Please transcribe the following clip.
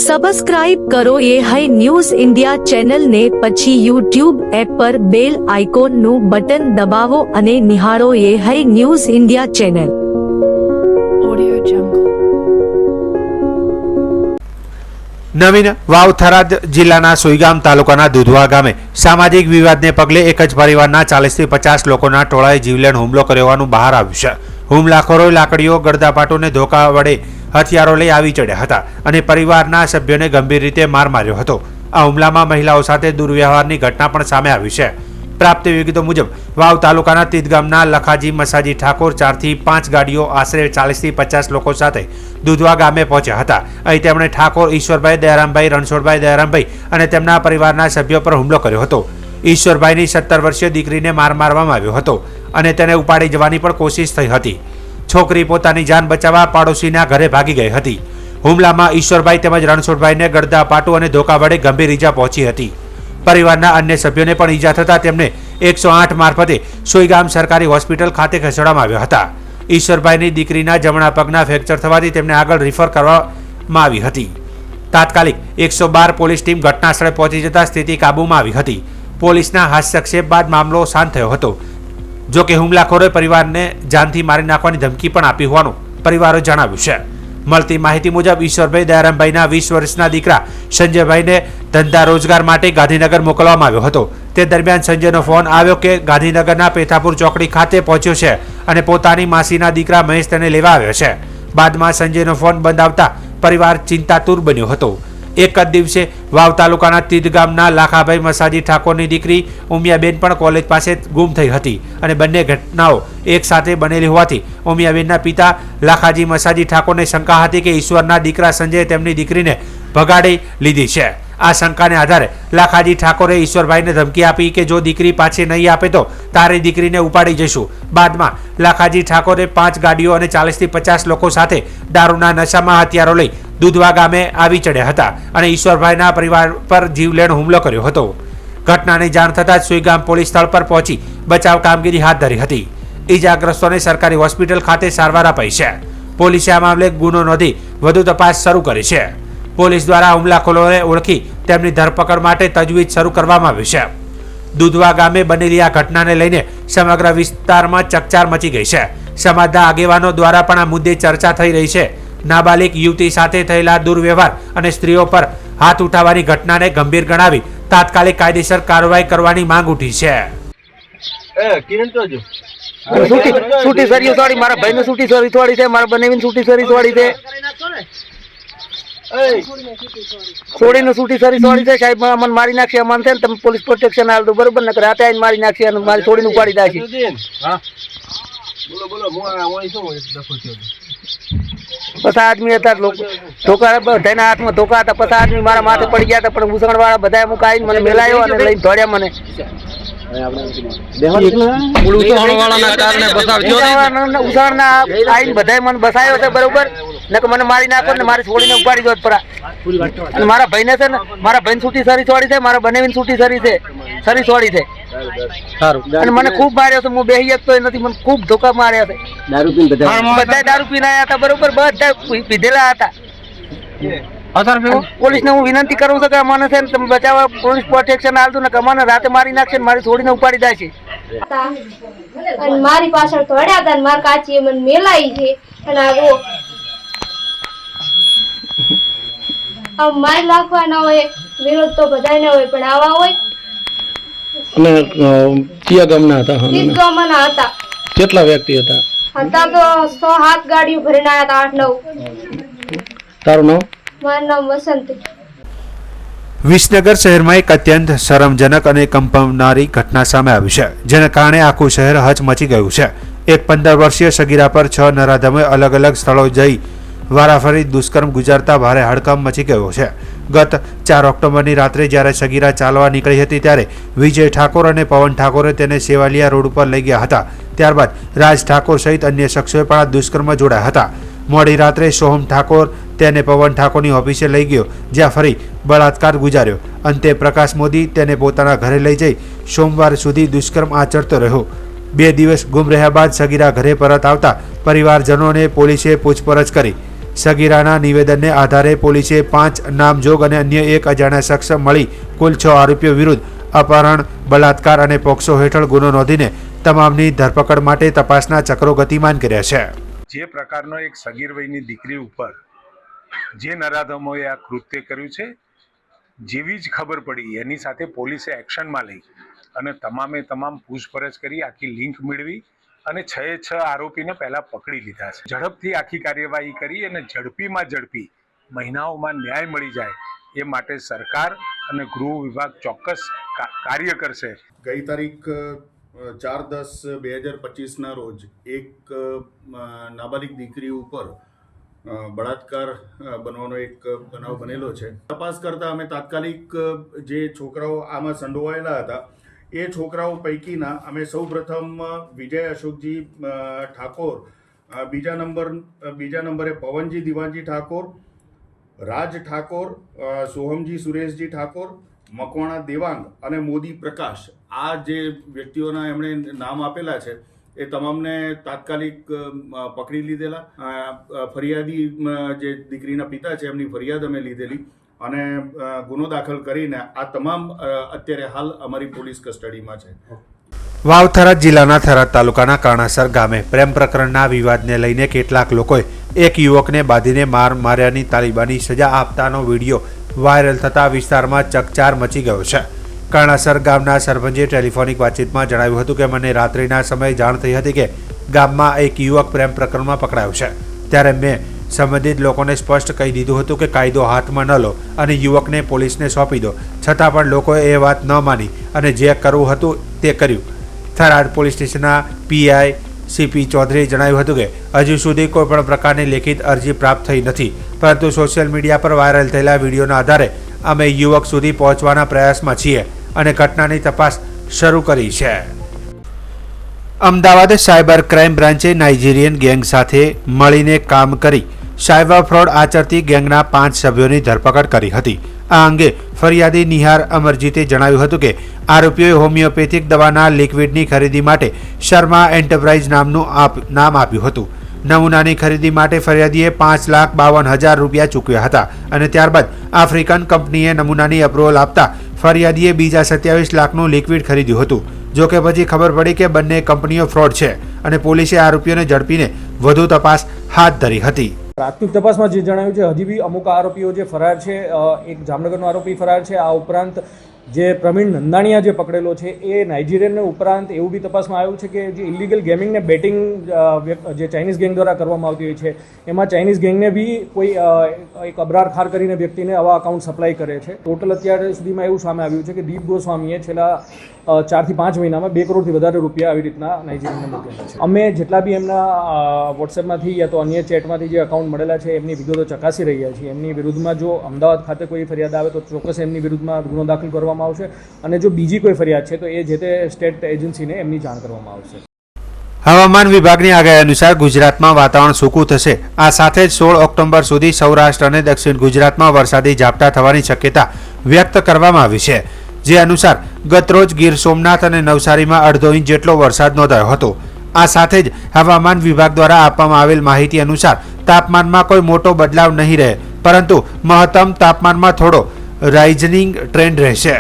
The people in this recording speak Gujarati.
સબસ્ક્રાઇબ કરો એ હાઈ ન્યૂઝ ઇન્ડિયા ચેનલ ને પછી યુટ્યુબ એપ પર બેલ આઇકોન નું બટન દબાવો અને નિહાળો એ હાઈ ન્યૂઝ ઇન્ડિયા ચેનલ। નવીન વાવ થરાદ જિલ્લાના સોઈગામ તાલુકાના દુધવા ગામે સામાજિક વિવાદને પગલે એક જ પરિવારના 40 થી 50 લોકોના ટોળાએ જીવલેણ હુમલો કર્યો હોવાનું બહાર આવ્યું છે। હુમલાખોરોએ લાકડીઓ, ગળદાપાટોને ધોકા વડે હથિયારો લઈ આવી ચડ્યા હતા અને પરિવારના સભ્યોને ગંભીર રીતે માર માર્યો હતો। આ હુમલામાં મહિલાઓ સાથે દુર્વ્યવહારની ઘટના પણ સામે આવી છે। પ્રાપ્ત વિગતો મુજબ વાવ તાલુકાના તીદ ગામના લખાજી મસાજી ઠાકોર 4 થી 5 ગાડીઓ આશરે 40 થી 50 લોકો સાથે દુધવા ગામે પહોંચ્યા હતા। અહીં તેમણે ઠાકોર ઈશ્વરભાઈ, દયારામભાઈ, રણછોડભાઈ, દયારામભાઈ અને તેમના પરિવારના સભ્યો પર હુમલો કર્યો હતો। ઈશ્વરભાઈની 17 વર્ષીય દીકરીને માર મારવામાં આવ્યો હતો અને તેને ઉપાડી જવાની પણ કોશિશ થઈ હતી। છોકરી પોતાની જાન બચાવવા પાડોશીના ઘરે ભાગી ગઈ હતી। હુમલામાં ઈશ્વરભાઈ તેમજ રણછોડભાઈને ગળદા પાટુ અને ધોકા વડે ગંભીર ઈજા પહોંચી હતી। પરિવારના અન્ય સભ્યોને પણ ઈજા થતા તેમને 108 મારફતે સોઈગામ સરકારી હોસ્પિટલ ખાતે ખસેડવામાં આવ્યા હતા। ઈશ્વરભાઈની દીકરીના જમણા પગના ફ્રેક્ચર થવાથી તેમને આગળ રિફર કરવામાં આવી હતી। તાત્કાલિક 112 પોલીસ ટીમ ઘટનાસ્થળે પહોંચી જતા સ્થિતિ કાબૂમાં આવી હતી। પોલીસના હસ્તક્ષેપ બાદ મામલો શાંત થયો હતો। જો કે હુમલાખોરોએ પરિવારને જાનથી મારી નાખવાની ધમકી પણ આપી હોવાનું પરિવારોએ જણાવ્યું છે। મળતી માહિતી મુજબ ઈશ્વરભાઈ દયારામભાઈના 20 વર્ષના દીકરા સંજયભાઈને ધંધા રોજગાર માટે ગાંધીનગર મોકલવામાં આવ્યો હતો। તે દરમિયાન સંજયનો ફોન આવ્યો કે ગાંધીનગરના પેથાપુર ચોકડી ખાતે પહોંચ્યો છે અને પોતાની માસીના દીકરા મહેશ તેને લેવા આવ્યો છે। બાદમાં સંજયનો ફોન બંધ આવતા પરિવાર ચિંતાતુર બન્યો હતો। એક જ દિવસે વાવ તાલુકાના તીદ ગામના લાખાભાઈ મસાજી ઠાકોરની દીકરી ઉમિયાબેન પણ કોલેજ પાસે ગુમ થઈ હતી અને બંને ઘટનાઓ એક સાથે બનેલી હોવાથી ઉમિયાબેનના પિતા લાખાજી મસાજી ઠાકોરને શંકા હતી કે ઈશ્વરના દીકરા સંજયે તેમની દીકરીને ભગાડી લીધી છે। આ શંકાને આધારે લાખાજી ઠાકોરે ઈશ્વરભાઈને ધમકી આપી કે જો દીકરી પાછી નહીં આપે તો તારી દીકરીને ઉપાડી જઈશું। બાદમાં લાખાજી ઠાકોરે 5 ગાડીઓ અને 40 થી 50 લોકો સાથે દારૂના નશામાં હથિયારો લઈ દુધવા ગામે આવી ચડ્યા હતા અને ઈશ્વરભાઈના પરિવાર પર જીવલેણ હુમલો કર્યો હતો। ઘટનાની જાણ થતાં જ સોઈગામ પોલીસ સ્થળ પર પહોંચી બચાવ કામગીરી હાથ ધરી હતી। ઈજાગ્રસ્તોને સરકારી હોસ્પિટલ ખાતે સારવાર અપાઈ છે। પોલીસે આ મામલે ગુનો નોંધી વધુ તપાસ શરૂ કરી છે। પોલીસ દ્વારા હુમલાખોરોને ઓળખી તેમની ધરપકડ માટે તજવીજ શરૂ કરવામાં આવી છે। દુધવા ગામે બનેલી આ ઘટનાને લઈને સમગ્ર વિસ્તારમાં ચકચાર મચી ગઈ છે। સમાજના આગેવાનો દ્વારા પણ આ મુદ્દે ચર્ચા થઈ રહી છે। નાબાલિગ યુવતી સાથે થયેલા દુર્વ્યવહાર અને સ્ત્રીઓ પર હાથ ઉઠાવવાની ઘટનાને ગંભીર ગણાવી તાત્કાલિક કાયદેસર કાર્યવાહી કરવાની માંગ ઉઠી છે। છૂટી સરી થોડી મારા ભાઈને છૂટી સરી થોડી છે, મારા બનેવીને છૂટી સરી થોડી છે, છોડીને છૂટી સરી થોડી છે। સાહેબ મને મારી નાખશે અમને છે ને તમે પોલીસ પ્રોટેક્શન આલ દો બરોબર, નકર રાતે આવીને મારી નાખશે અને મારી છોડીને ઉપાડી દે છે। પચાસ આદમી હતા ધોકા બધાના હાથમાં ધોકા હતા। 50 આદમી મારા માથે પડી ગયા હતા પણ ઉસણ વાળા બધા અમુક આવીને મને મેલાયો અને લઈને દોડ્યા મને। ઉસણના આવીને બધા મને બસાયો છે બરોબર, નકર મને મારી નાખો ને મારી છોડીને ઉપાડી દો પરા। અને મારા ભાઈને છે ને મારા ભાઈને છૂટી સરી છોડી છે, મારા બનેવીને છૂટી સરી છે, સરી છોડી છે અને મને ખૂબ માર્યો છે। હું બેહી શકતો નથી, મને ખૂબ ધોકા માર્યા છે। બધા દારૂ પીને આવ્યા હતા બરોબર, બધા પીધેલા હતા। પોલીસને હું વિનંતી કરું છું કે અમને છે ને તમે બચાવવા પોલીસ પ્રોટેક્શન આલતું ને અમને રાતે મારી નાખશે ને મારી છોડીને ઉપાડી જાય છે। અને મારી પાછળ થોડ્યા હતા ને મારા કાચીએ મને મેલાઈ છે અને આ મારી નાખવાના હોય વિરોધ તો બધાને હોય પણ આવા હોય। અને કયા ગામના હતા? તીદ ગામના હતા। કેટલા વ્યક્તિ હતા? હતા તો 107 ગાડીઓ ભરીને આવ્યા હતા, 8-9। તારું નામ? મારું નામ વસંતી। વિસનગર શહેરમાં એક અત્યંત શરમજનક અને કંપાવનારી ઘટના સામે આવી છે, જેને કારણે આખું શહેર હચમચી ગયું છે। એક 15 વર્ષીય સગીરા પર 6 નરાધમોએ અલગ અલગ સ્થળો જઈ વારાફરી દુષ્કર્મ ગુજારતા ભારે હડકંપ મચી ગયો છે। ગત 4 ઓક્ટોબરની રાત્રે જ્યારે સગીરા ચાલવા નીકળી હતી ત્યારે વિજય ઠાકોર અને પવન ઠાકોરે તેને સેવાલિયા રોડ ઉપર લઈ ગયા હતા। ત્યારબાદ રાજ ઠાકોર સહિત અન્ય શખ્સોએ પણ આ દુષ્કર્મ જોડાયા હતા। મોડી રાત્રે સોહમ ઠાકોર તેને પવન ઠાકોરની ઓફિસે લઈ ગયો, જ્યાં ફરી બળાત્કાર ગુજાર્યો। અંતે પ્રકાશ મોદી તેને પોતાના ઘરે લઈ જઈ સોમવાર સુધી દુષ્કર્મ આચરતો રહ્યો। 2 દિવસ ગુમ રહ્યા બાદ સગીરા ઘરે પરત આવતા પરિવારજનોને પોલીસે પૂછપરછ કરી। સગીરાના નિવેદનને આધારે પોલીસે 5 નામજોગ અને અન્ય એક અજાણ્યા શખ્સ મળી કુલ 6 આરોપીઓ વિરુદ્ધ અપહરણ, બલાત્કાર અને પોક્સો હેઠળ ગુનો નોંધીને તમામની ધરપકડ માટે તપાસના ચક્રો ગતિમાન કર્યા છે. જે પ્રકારનો એક સગીર વયની દીકરી ઉપર જે નરાધમોએ આ કૃત્ય કર્યું છે, જેવી જ ખબર પડી એની સાથે પોલીસે એક્શનમાં લઈ અને તમામ પૂછપરછ કરી આખી લિંક મેળવી અને 6 આરોપીને પહેલાં પકડી લીધા છે. ઝડપથી આખી કાર્યવાહી કરી અને ઝડપી મહિનાઓમાં ન્યાય મળી જાય એ માટે સરકાર અને ગૃહ વિભાગ ચોક્કસ કાર્ય કરશે. ગઈ તારીખ 4/10/2025ના રોજ એક નાબાલિગ દીકરી ઉપર બળાત્કાર બનવાનો એક બનાવ બનેલો છે. તપાસ કરતા અમે તાત્કાલિક જે છોકરાઓ આમાં સંડોવાયેલા હતા એ છોકરાઓ પૈકીના અમે સૌપ્રથમ વિજય અશોકજી ઠાકોર, બીજા નંબરે પવનજી દિવાનજી ઠાકોર, રાજ ઠાકોર, સોહમજી સુરેશજી ઠાકોર, મકવાણા દેવાંગ અને મોદી પ્રકાશ, આ જે વ્યક્તિઓના એમણે નામ આપેલા છે એ તમામને તાત્કાલિક પકડી લીધેલા. ફરિયાદી જે દીકરીના પિતા છે એમની ફરિયાદ અમે લીધેલી અને ગુનો દાખલ કરીને આ તમામ અત્યારે હાલ અમારી પોલીસ કસ્ટડીમાં છે. વાવ થરાદ જિલ્લાના થરાદ તાલુકાના કર્ણાસર ગામે પ્રેમ પ્રકરણના વિવાદને લઈને કેટલાક લોકોએ એક યુવકને બાંધીને માર્યાની તાલિબાની સજા આપતાનો વિડીયો વાયરલ થતા વિસ્તારમાં ચકચાર મચી ગયો છે. કર્ણાસર ગામના સરપંચે ટેલિફોનિક વાતચીતમાં જણાવ્યું હતું કે મને રાત્રિના સમયે જાણ થઈ હતી કે ગામમાં એક યુવક પ્રેમ પ્રકરણમાં પકડાયો છે. ત્યારે મેં સંબંધિત લોકોને સ્પષ્ટ કહી દીધું હતું કે કાયદો હાથમાં ન લો અને યુવકને પોલીસને સોંપી દો. છતાં પણ લોકોએ એ વાત ન માની અને જે કરવું હતું તે કર્યું. થરાદ પોલીસ સ્ટેશનના પીઆઈ સીપી ચૌધરીએ જણાવ્યું હતું કે હજુ સુધી કોઈપણ પ્રકારની લેખિત અરજી પ્રાપ્ત થઈ નથી, પરંતુ સોશિયલ મીડિયા પર વાયરલ થયેલા વિડીયોના આધારે અમે યુવક સુધી પહોંચવાના પ્રયાસમાં છીએ અને ઘટનાની તપાસ શરૂ કરી છે. અમદાવાદ સાયબર ક્રાઇમ બ્રાન્ચે નાઇજીરિયન ગેંગ સાથે મળીને કામ કરી સાયબર ફ્રોડ આચરતી ગેંગના 5 સભ્યોની ધરપકડ કરી હતી. આ અંગે ફરિયાદી નિહાર અમરજીતે જણાવ્યું હતું કે આરોપીઓએ હોમિયોપેથિક દવાના લિક્વિડની ખરીદી માટે શર્મા એન્ટરપ્રાઇઝ નામ આપ્યું હતું. નમૂનાની ખરીદી માટે ફરિયાદીએ 5,52,000 રૂપિયા ચૂકવ્યા હતા અને ત્યારબાદ આફ્રિકન કંપનીએ નમૂનાની અપ્રુવલ આપતા ફરિયાદીએ બીજા 27 લાખનું લિક્વિડ ખરીદ્યું હતું. જોકે પછી ખબર પડી કે બંને કંપનીઓ ફ્રોડ છે અને પોલીસે આરોપીઓને ઝડપીને વધુ તપાસ હાથ ધરી હતી. પ્રાથમિક તપાસમાં જે જણાવ્યું છે હજી બી અમુક આરોપીઓ જે ફરાર છે, એક જામનગરનો આરોપી ફરાર છે. આ ઉપરાંત જે પ્રવીણ નંદાણીયા જે પકડેલો છે એ નાઇજીરિયન ઉપરાંત એવું બી તપાસમાં આવ્યું છે કે જે ઇલીગલ ગેમિંગ ને બેટિંગ જે ચાઇનીઝ ગેંગ દ્વારા કરવામાં આવતી હોય છે એમાં ચાઇનીઝ ગેંગને બી કોઈ એક અબરાર ખાર કરીને વ્યક્તિને આવા અકાઉન્ટ સપ્લાય કરે છે. ટોટલ અત્યારે સુધીમાં એવું સામે આવ્યું છે કે દીપ ગોસ્વામીએ છેલ્લા 4 થી 5 મહિનામાં 2 કરોડથી વધારે રૂપિયા આવી રીતના નાઇજીરિયનને મોકલેલા છે. અમે જેટલા બી એમના વોટ્સએપમાંથી યા તો અન્ય ચેટમાંથી જે અકાઉન્ટ મળેલા છે એમની વિગતો ચકાસી રહ્યા છીએ. એમની વિરુદ્ધમાં જો અમદાવાદ ખાતે કોઈ ફરિયાદ આવે તો ચોક્કસ એમની વિરુદ્ધમાં ગુનો દાખલ કરવામાં આવશે અને જો બીજી કોઈ ફરિયાદ છે તો એ જે તે સ્ટેટ એજન્સીને એમની જાણ કરવામાં આવશે. હવામાન વિભાગની આગાહી અનુસાર ગુજરાતમાં વાતાવરણ સૂકું થશે. આ સાથે જ 16 ઓક્ટોબર સુધી સૌરાષ્ટ્ર અને દક્ષિણ ગુજરાતમાં વરસાદી ઝાપટા થવાની શક્યતા વ્યક્ત કરવામાં આવી છે. જે અનુસાર ગતરોજ ગીર સોમનાથ અને નવસારીમાં 1.5 ઇંચ જેટલો વરસાદ નોંધાયો હતો. આ સાથે જ હવામાન વિભાગ દ્વારા આપવામાં આવેલ માહિતી અનુસાર તાપમાનમાં કોઈ મોટો બદલાવ નહીં રહે, પરંતુ મહત્તમ તાપમાનમાં થોડો રાઇઝનિંગ ટ્રેન્ડ રહેશે.